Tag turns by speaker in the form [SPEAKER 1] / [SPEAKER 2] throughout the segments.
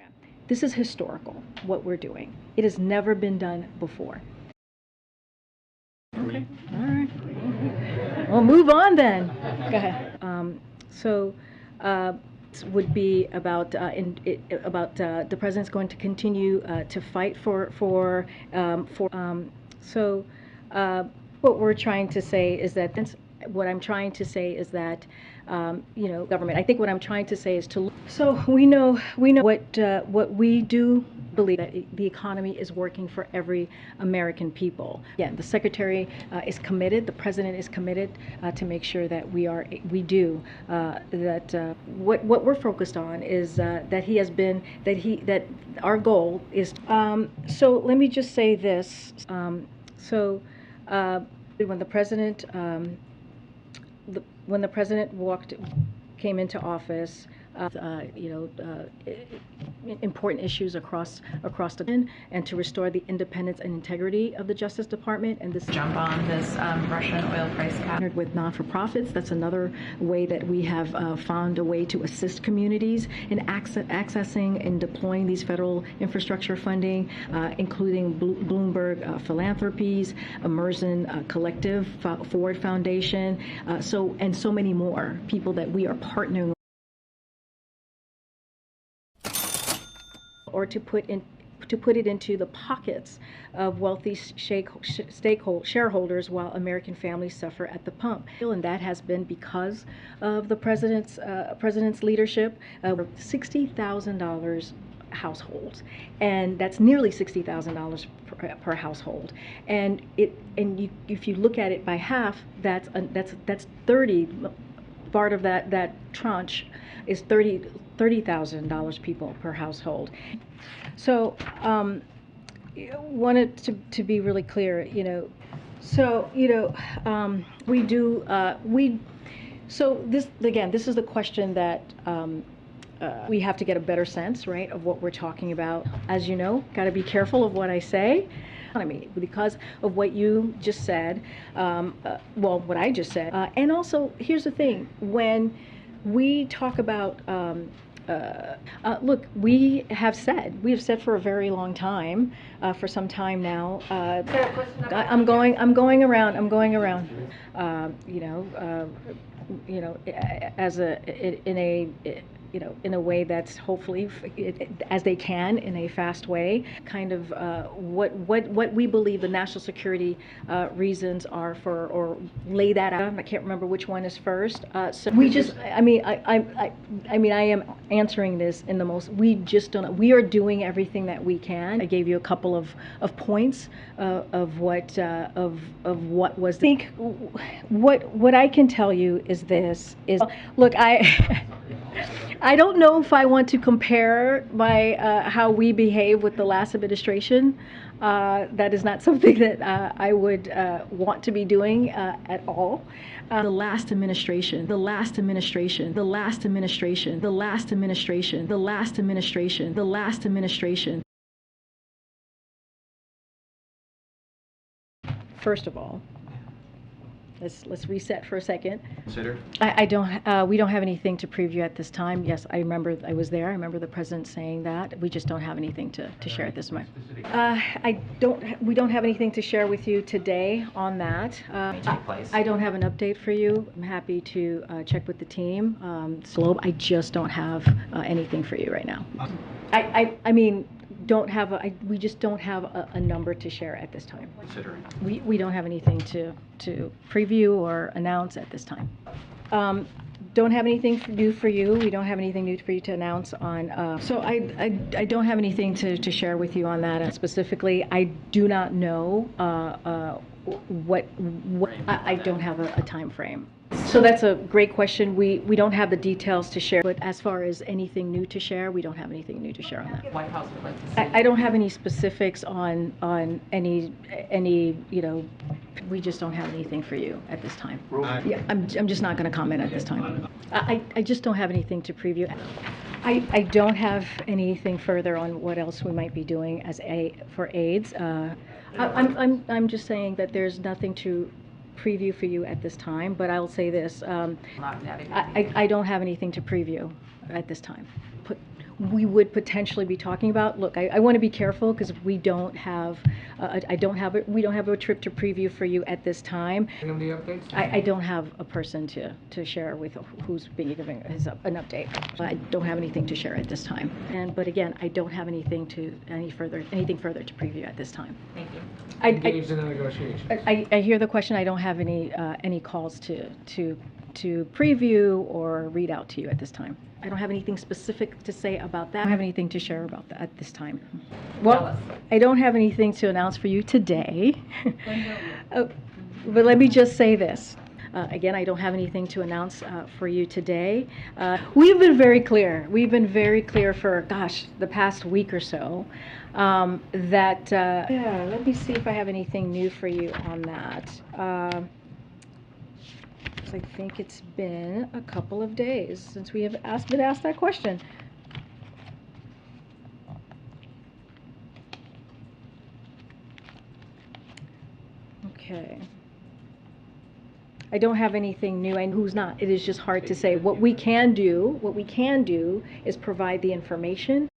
[SPEAKER 1] program. This is historical, what we're doing. It has never been done before. Okay, all right. Well, move on then. Go ahead. Would be about the president's going to continue to fight what we're trying to say is that what I'm trying to say is that government. I think what I'm trying to say is so we know what we do believe that the economy is working for every American people. Again, the secretary is committed, the president is committed to make sure that what we're focused on is that our goal is. So let me just say this. When the president came into office, important issues across the and to restore the independence and integrity of the Justice Department. And this
[SPEAKER 2] jump on this Russian oil price cap
[SPEAKER 1] with non-for-profits. That's another way that we have found a way to assist communities in accessing and deploying these federal infrastructure funding, including Bloomberg Philanthropies, Emerson Collective, Ford Foundation, and so many more people that we are partnering with. Or to put it into the pockets of wealthy shareholders while American families suffer at the pump. And that has been because of the president's leadership. $60,000 households, and that's nearly $60,000 per household. And if you look at it by half, that's 30. Part of that tranche is $30,000 people per household. So wanted to be really clear, this is the question that we have to get a better sense, right, of what we're talking about. As you know, got to be careful of what I say. Because of what you just said, what I just said. And also, here's the thing, when we talk about, look, we have said for a very long time, for some time now, I'm going around, in a way that's hopefully, as they can, in a fast way, kind of what we believe the national security reasons are for, or lay that out. I can't remember which one is first. So we just, I am answering this in the most, we just don't, we are doing everything that we can. I gave you a couple of points of what was. I think what I can tell you is this, look, I don't know if I want to compare how we behave with the last administration. That is not something that I would want to be doing at all. The last administration. First of all, let's reset for a second.
[SPEAKER 3] Consider?
[SPEAKER 1] We don't have anything to preview at this time. Yes, I remember I was there. I remember the president saying that. We just don't have anything to share at this moment. We don't have anything to share with you today on that. I don't have an update for you. I'm happy to check with the team. I just don't have anything for you right now. We just don't have a number to share at this time.
[SPEAKER 3] Considering.
[SPEAKER 1] We don't have anything to preview or announce at this time. Don't have anything new for you. We don't have anything new for you to announce on. So I don't have anything to share with you on that. And specifically, I do not know what I don't have a time frame. So that's a great question. We don't have the details to share, but as far as anything new to share, we don't have anything new to share on that.
[SPEAKER 2] White House would like to see.
[SPEAKER 1] I don't have any specifics on any we just don't have anything for you at this time. Yeah, I'm just not going to comment at this time. I just don't have anything to preview. I don't have anything further on what else we might be doing for AIDS. I'm just saying that there's nothing to preview for you at this time, but I'll say this, I don't have anything to preview at this time. we would potentially be talking about. Look, I want to be careful because we don't have we don't have a trip to preview for you at this time.
[SPEAKER 3] Any updates?
[SPEAKER 1] I don't have a person to share with who's being given an update. I don't have anything to share at this time. But again, I don't have anything further to preview at this time.
[SPEAKER 2] Thank you.
[SPEAKER 3] Engaged in the negotiations.
[SPEAKER 1] I hear the question. I don't have any calls to preview or read out to you at this time. I don't have anything specific to say about that. I don't have anything to share about that at this time. Well, I don't have anything to announce for you today. But let me just say this. Again, I don't have anything to announce for you today. We've been very clear. We've been very clear for, gosh, the past week or so that, yeah, let me see if I have anything new for you on that. I think it's been a couple of days since we have been asked that question. Okay. I don't have anything new, and who's not. It is just hard to say. What we can do is provide the information.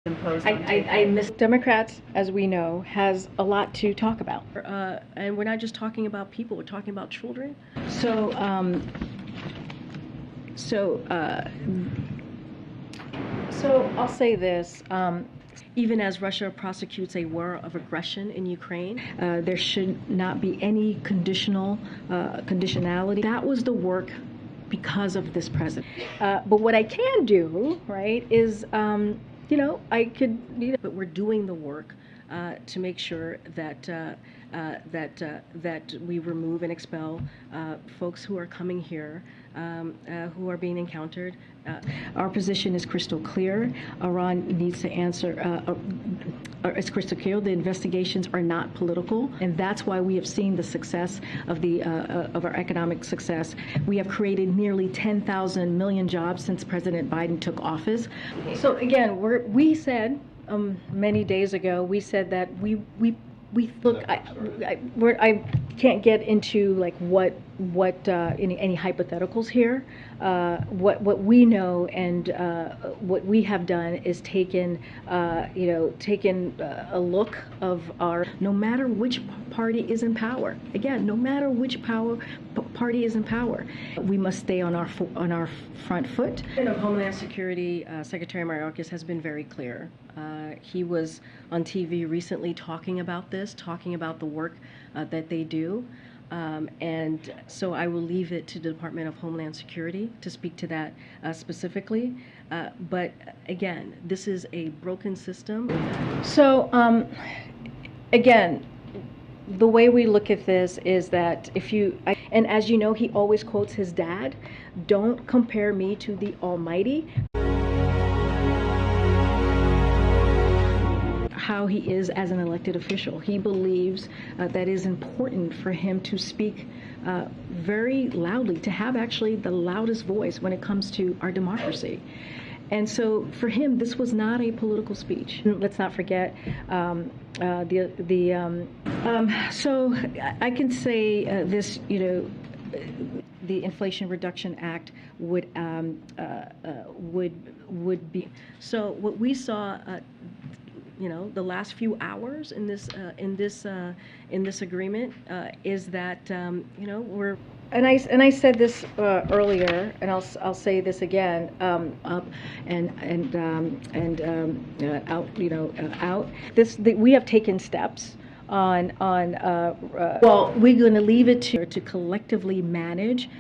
[SPEAKER 1] I miss Democrats, as we know, has a lot to talk about. And we're not just talking about people, we're talking about children. So I'll say this. Even as Russia prosecutes a war of aggression in Ukraine, there should not be any conditionality. That was the work because of this president. But what I can do, right, is but we're doing the work to make sure that that we remove and expel folks who are coming here, who are being encountered. Our position is crystal clear. Iran needs to answer. It's crystal clear. The investigations are not political, and that's why we have seen the success of of our economic success. We have created nearly 10,000 million jobs since President Biden took office. So again, we said many days ago, we said that we look. I can't get into like what any hypotheticals here. What we know and what we have done is taken a look of our, no matter which party is in power. Again, no matter which party is in power, we must stay on our front foot. The Department of Homeland Security Secretary Mayorkas has been very clear. He was on TV recently talking about the work that they do. And so I will leave it to the Department of Homeland Security to speak to that specifically. But again, this is a broken system. So again, the way we look at this is that and as you know, he always quotes his dad, "Don't compare me to the Almighty." How he is as an elected official. He believes that it is important for him to speak very loudly, to have actually the loudest voice when it comes to our democracy. And so for him, this was not a political speech. Let's not forget so I can say this, the Inflation Reduction Act would be. So what we saw the last few hours in this agreement is that we're. And I said this earlier, and I'll say this again. We have taken steps on well, we're going to leave it to collectively manage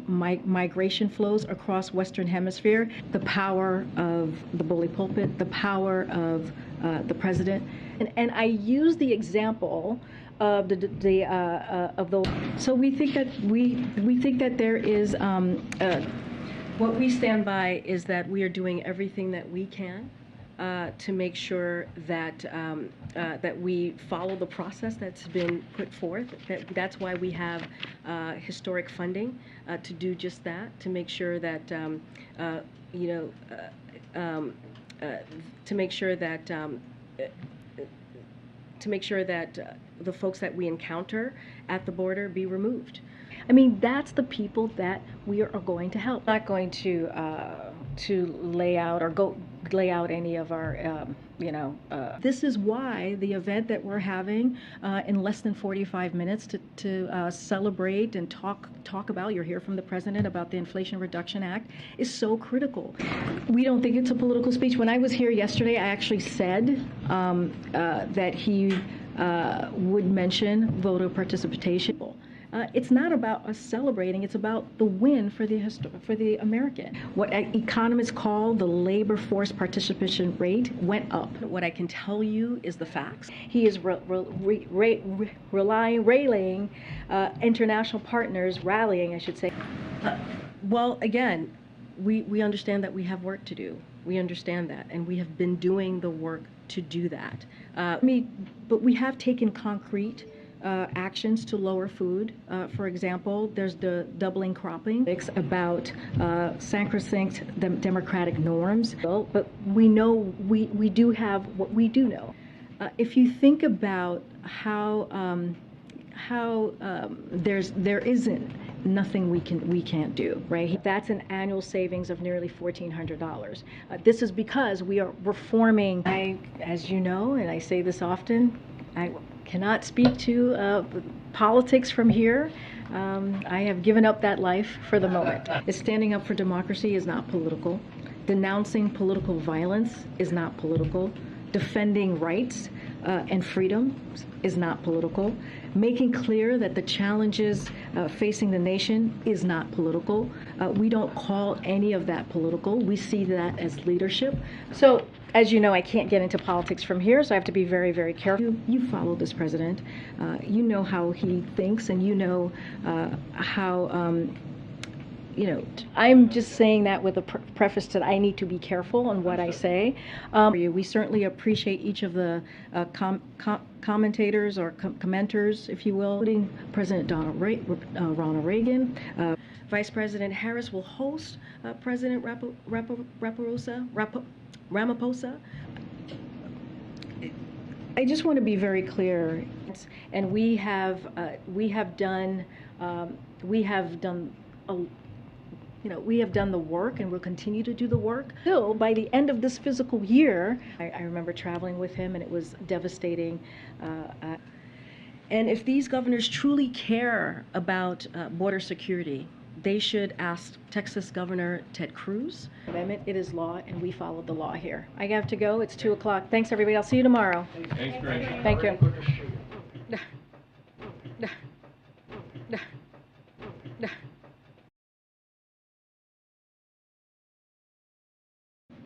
[SPEAKER 1] migration flows across Western Hemisphere. The power of the bully pulpit, the power of the president, and I use the example of so we think that there is what we stand by is that we are doing everything that we can to make sure that that we follow the process that's been put forth. That's why we have historic funding to do just that, to make sure that to make sure that the folks that we encounter at the border be removed. I mean, that's the people that we are going to help. Not going to lay out or lay out any of our this is why the event that we're having in less than 45 minutes to celebrate and talk about, you'll hear from the president about the Inflation Reduction Act, is so critical. We don't think it's a political speech. When I was here yesterday, I actually said that he would mention voter participation. It's not about us celebrating, it's about the win for the American. What economists call the labor force participation rate went up. What I can tell you is the facts. He is rallying international partners, rallying, I should say. Well, again, we understand that we have work to do. We understand that, and we have been doing the work to do that. But we have taken concrete actions to lower food. For example, there's the doubling cropping. It's about sacrosanct democratic norms. But we know we do have what we do know. If you think about how there isn't nothing we can't do, right? That's an annual savings of nearly $1,400. This is because we are reforming. As you know, and I say this often, I cannot speak to politics from here. I have given up that life for the moment. Standing up for democracy is not political. Denouncing political violence is not political. Defending rights and freedom is not political. Making clear that the challenges facing the nation is not political. We don't call any of that political. We see that as leadership. So, as you know, I can't get into politics from here, so I have to be very, very careful. You follow this president. You know how he thinks, and you know how I'm just saying that with a preface that I need to be careful on what I say. We certainly appreciate each of the commentators or commenters, if you will, including President Ronald Reagan. Vice President Harris will host President Ramaphosa. I just want to be very clear, and we have done the work, and we'll continue to do the work. Still, by the end of this fiscal year, I remember traveling with him, and it was devastating. And if these governors truly care about border security, they should ask Texas Governor Ted Cruz. Amendment, it is law, and we follow the law here. I have to go. It's 2 o'clock. Thanks, everybody. I'll see you tomorrow.
[SPEAKER 3] Thanks, Karine.
[SPEAKER 1] Thank you.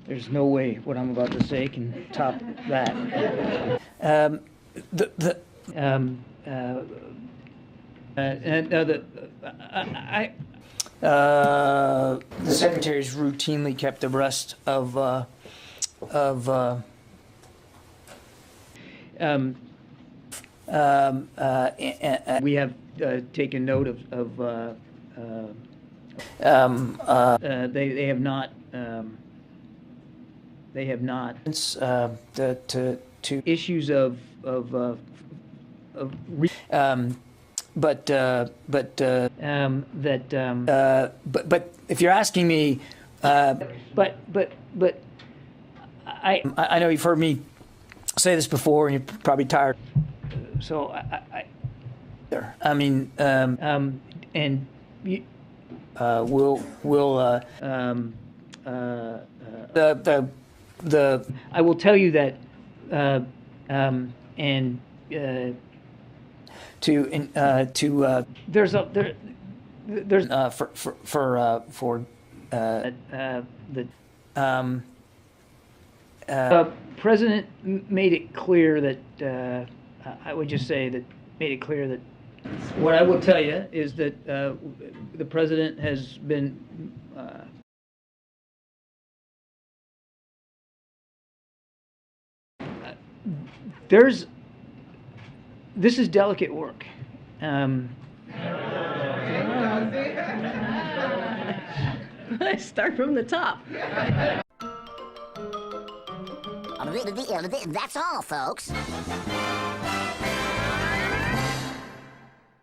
[SPEAKER 4] There's no way what I'm about to say can top that. The secretaries routinely kept abreast of we have taken note of they have not. They have not. To issues but if you're asking me, but I know you've heard me say this before, and you're probably tired. So I mean, and you, we'll I will tell you that there's the president made it clear that I would just say that made it clear that what I will tell you is that the president has been this is delicate work.
[SPEAKER 1] Start from the top.
[SPEAKER 5] That's all, folks.